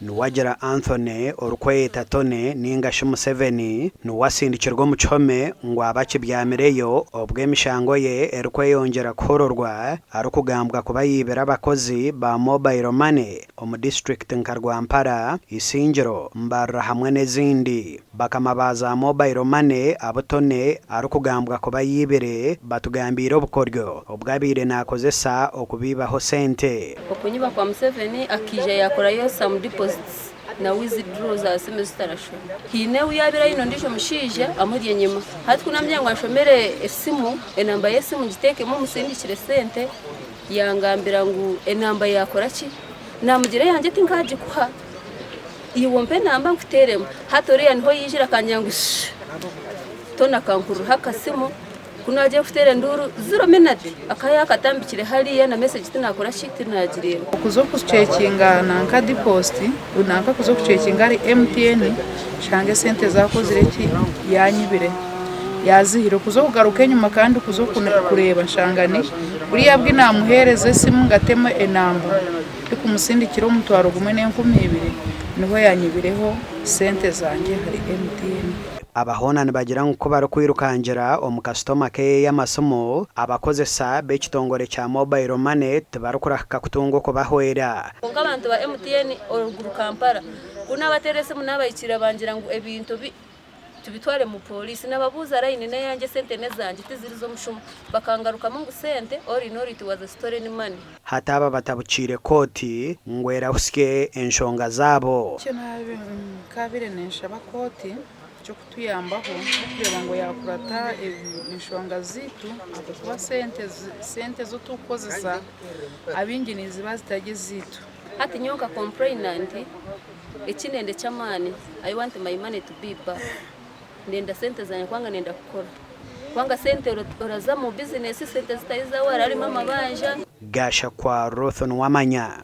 Nuwagira Anthony orukweta Tone ningashi Museveni nuwasindikirwa mu kihome ngo abakibyamireyo obw'emishango ye erikweyongera kuhororwa arukugambwa kuba yibera abakozi ba mobile money omu district nka Rwampara, Isingiro, Mbarra hamwe n'ezindi. Bakamabaza mobile money abo Tone arukugambwa kuba yibere batugambire obukoryo obwabire nakozesa okubibaho sente. Okunyiba kwa Museveni akija yakorayo some deposits na withdraw za sime zitarasho hine uyabira ino ndisho mushija amuri enyuma hati kunamye ngo ashomere esimu enamba yesimu giteke mu musindikire sente yangambira ngo enamba yakora ki namugire yanje tinkaje kuha iwompe namba mfuteremo hatoriya niho yijira kanyangu Tona kankuru hakasimu kunaje mfutere nduru 0 minute akaya katambikire hariya na message tinakora shit nagiriye kuzokucekinga nanka deposit unanka kuzokucekinga ari MTN shange sente zako zireki yanyibire yazihiro kuzokugaruka nyuma kandi kureba shangani buri yabwi namuhereze simu ngatema enamba ikumusindikira umutwaro gumwe n'2000 niho yanyibireho sente zanje hari MTN. Abahonani bagira nko barukwirukangira omu customer ke y'amasomo abakozesa b'ekitongore kya mobile money tebarukuraka kutungo ko bahwera ngo abantu ba MTN oruguru Kampala kuna baterese munabayikira bangira ngo ebintu tubitware mu police nababuza line ne yanje sente nezanje tizirizo mushumo bakangaruka mu sente orinori tuwaza story ni money hataba batabucire koti ngwera usike enshonga zabo cyo nabe kabire nesha bakoti cyo kutuyambaho kureba ngo yakurata inshonga zitu akuba sente zo tukozesa abinginizi bazitaje zitu ati nyonka complainant ekinende cyamani I want my money to be back ndenda sente zanye kwanga nenda gukora kwanga sente oraza mu business sente zitayiza wara ari mama banja Gasha kwa Rothon Wamanya.